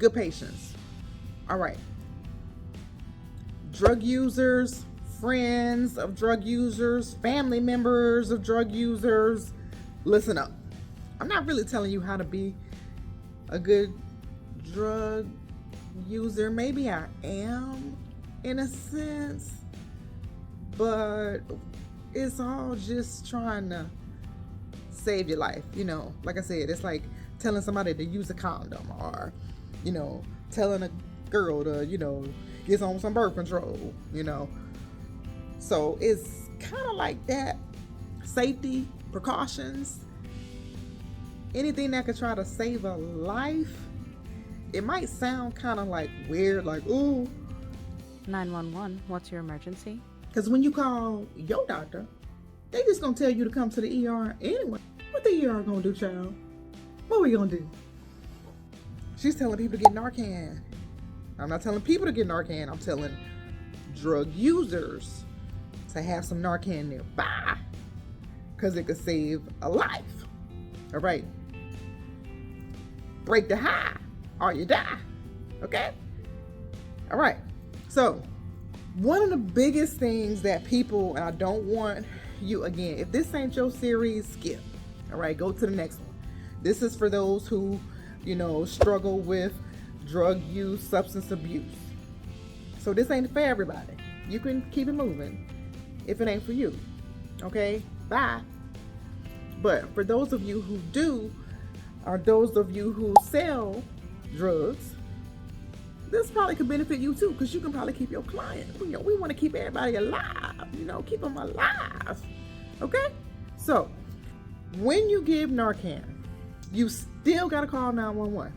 good patients. All right. Drug users, friends of drug users, family members of drug users, listen up. I'm not really telling you how to be a good drug user. Maybe I am in a sense, but it's all just trying to save your life. Like I said, it's like telling somebody to use a condom, or telling a girl to get on some birth control. So it's kind of like that. Safety precautions, anything that could try to save a life. It might sound kind of like weird, like, ooh, 911, what's your emergency? because when you call your doctor, they just gonna tell you to come to the ER anyway. What the ER gonna do, child? What we gonna do? She's telling people to get Narcan. I'm not telling people to get Narcan. I'm telling drug users to have some Narcan nearby, because it could save a life. All right. Break the high or you die. Okay? All right. So, one of the biggest things that people, and I don't want you, again, if this ain't your series, skip. All right, go to the next one. This is for those who, struggle with drug use, substance abuse. So this ain't for everybody. You can keep it moving if it ain't for you. Okay? Bye. But for those of you who do, or those of you who sell drugs, this probably could benefit you too, because you can probably keep your client. We want to keep everybody alive, keep them alive. Okay? So, when you give Narcan, you still got to call 911.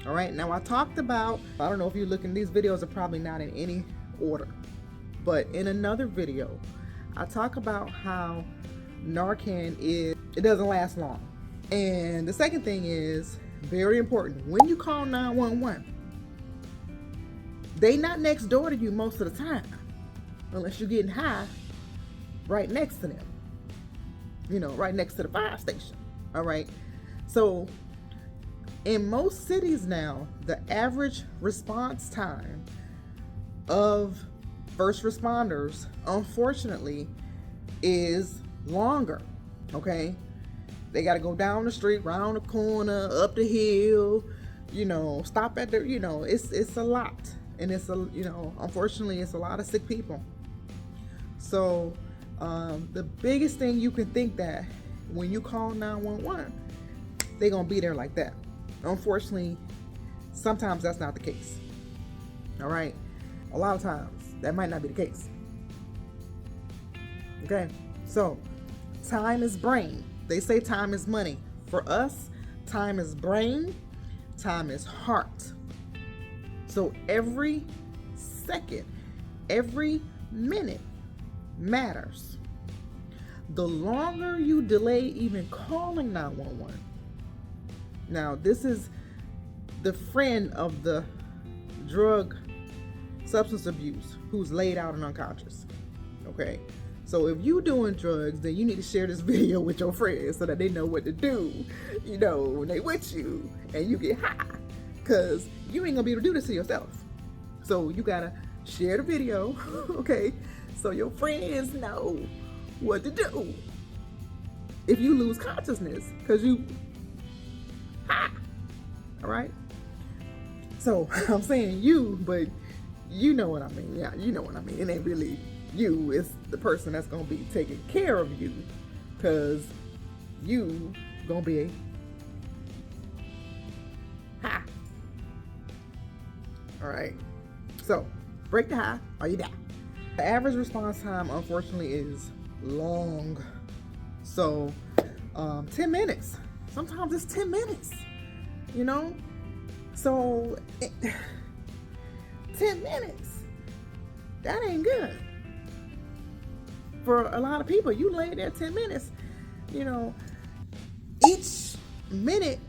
All right? Now, I talked about, I don't know if you're looking, these videos are probably not in any order, but in another video, I talk about how Narcan it doesn't last long. And the second thing is, very important, when you call 911, they not next door to you most of the time, unless you're getting high right next to them, right next to the fire station. All right. So in most cities now, the average response time of first responders, unfortunately, is longer. Okay. They got to go down the street, round the corner, up the hill, stop at the, it's a lot. And it's unfortunately, it's a lot of sick people. So the biggest thing you can think that when you call 911, they're going to be there like that. Unfortunately, sometimes that's not the case. All right. A lot of times that might not be the case. Okay. So time is brain. They say time is money. For us, time is brain, time is heart. So every second, every minute matters. The longer you delay even calling 911. Now, this is the friend of the drug substance abuse who's laid out and unconscious. Okay? So if you doing drugs, then you need to share this video with your friends so that they know what to do, when they with you and you get high. Because you ain't gonna be able to do this to yourself. So you gotta share the video, okay? So your friends know what to do if you lose consciousness, because you high. All right? So I'm saying you, but you know what I mean. Yeah, you know what I mean. It ain't really you, it's the person that's gonna be taking care of you, because you gonna be high. All right, so break the high or you die. The average response time, unfortunately, is long. So 10 minutes. Sometimes it's 10 minutes, So 10 minutes, that ain't good. For a lot of people, you lay there 10 minutes, each minute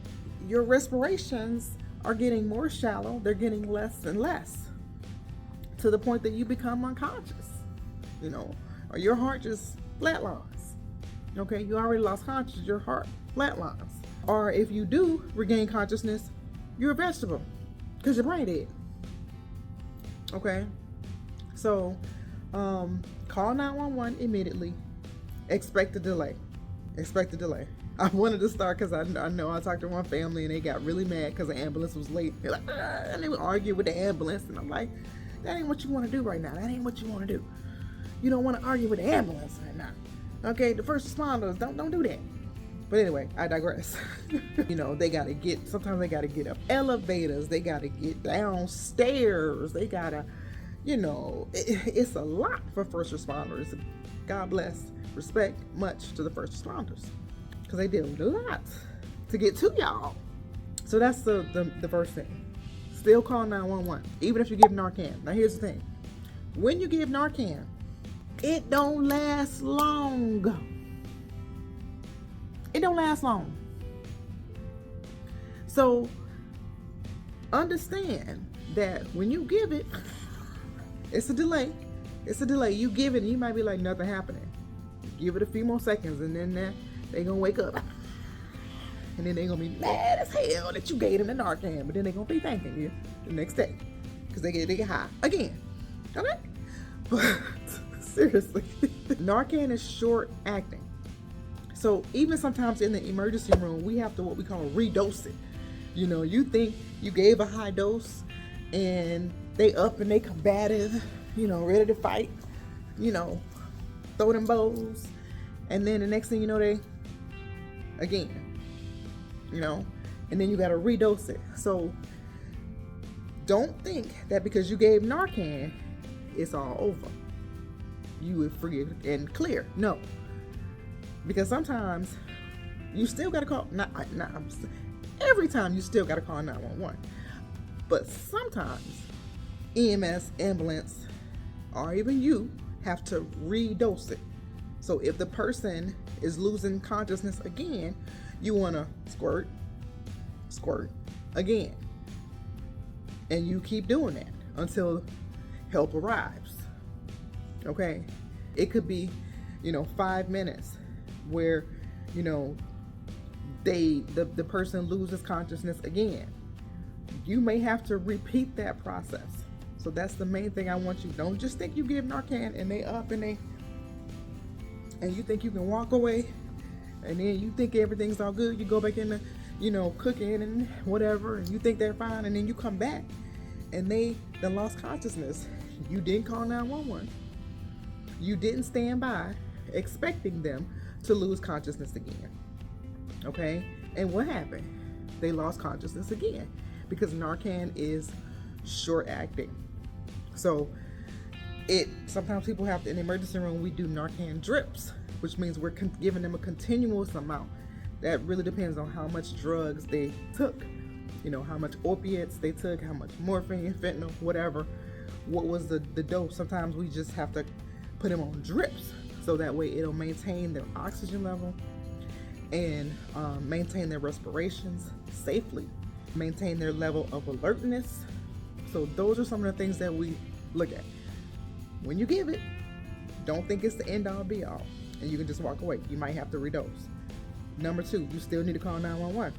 your respirations are getting more shallow. They're getting less and less, to the point that you become unconscious, or your heart just flatlines. Okay, you already lost consciousness, your heart flatlines. Or if you do regain consciousness, you're a vegetable, because your brain dead. Okay, so call 911 immediately. Expect a delay. I wanted to start because I know I talked to one family and they got really mad because the ambulance was late. They're like, and they would argue with the ambulance, and I'm like, that ain't what you want to do right now. That ain't what you want to do. You don't want to argue with the ambulance right now. Okay, the first responders, don't do that. But anyway, I digress. Sometimes they gotta get up elevators, they gotta get downstairs, they gotta, it's a lot for first responders. God bless, respect much to the first responders, because they deal with a lot to get to y'all. So that's the first thing. Still call 911, even if you give Narcan. Now here's the thing. When you give Narcan, it don't last long. It don't last long. So understand that when you give it, it's a delay. You give it and you might be like, nothing happening. Give it a few more seconds and then they gonna wake up. And then they gonna be mad as hell that you gave them the Narcan, but then they gonna be thanking you the next day because they get high again. Okay? But seriously, Narcan is short acting. So even sometimes in the emergency room, we have to what we call redose it. You think you gave a high dose and they up and they combative, ready to fight, throw them bows. And then the next thing you know, they again, and then you got to redose it. So don't think that because you gave Narcan, it's all over. You were free and clear. No. Because sometimes you still got to call, every time you still got to call 911. But sometimes EMS, ambulance, or even you have to redose it. So if the person is losing consciousness again, you want to squirt again. And you keep doing that until help arrives. Okay? It could be, 5 minutes where, the person loses consciousness again. You may have to repeat that process. So that's the main thing I want you. Don't just think you give Narcan and they up and you think you can walk away and then you think everything's all good. You go back in the, cooking and whatever, and you think they're fine, and then you come back and they lost consciousness. You didn't call 911. You didn't stand by expecting them to lose consciousness again. Okay? And what happened? They lost consciousness again because Narcan is short acting. So sometimes people have to, in the emergency room, we do Narcan drips, which means we're giving them a continuous amount. That really depends on how much drugs they took, how much opiates they took, how much morphine, fentanyl, whatever. What was the dose? Sometimes we just have to put them on drips so that way it'll maintain their oxygen level and maintain their respirations safely, maintain their level of alertness. So those are some of the things that we look at. When you give it, don't think it's the end all be all and you can just walk away. You might have to redose. Number 2, you still need to call 911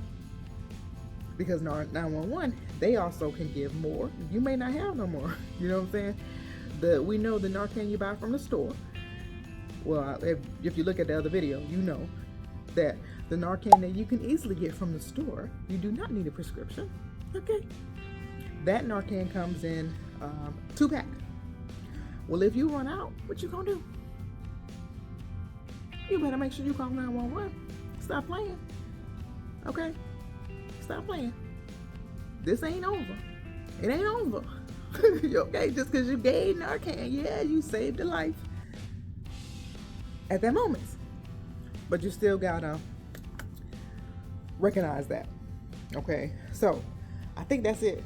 because 911, they also can give more. You may not have no more. You know what I'm saying? We know the Narcan you buy from the store. Well, if you look at the other video, you know that the Narcan that you can easily get from the store, you do not need a prescription. Okay? That Narcan comes in 2-pack. Well, if you run out, what you gonna do? You better make sure you call 911. Stop playing. Okay? Stop playing. This ain't over. It ain't over. Okay? Just because you gave Narcan, yeah, you saved a life at that moment. But you still gotta recognize that. Okay? So, I think that's it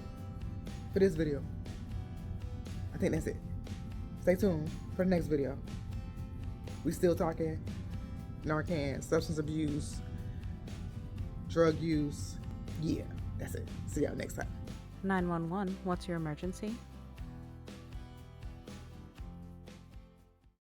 for this video. I think that's it. Stay tuned for the next video. We still talking Narcan, substance abuse, drug use. Yeah, that's it. See y'all next time. 911, what's your emergency?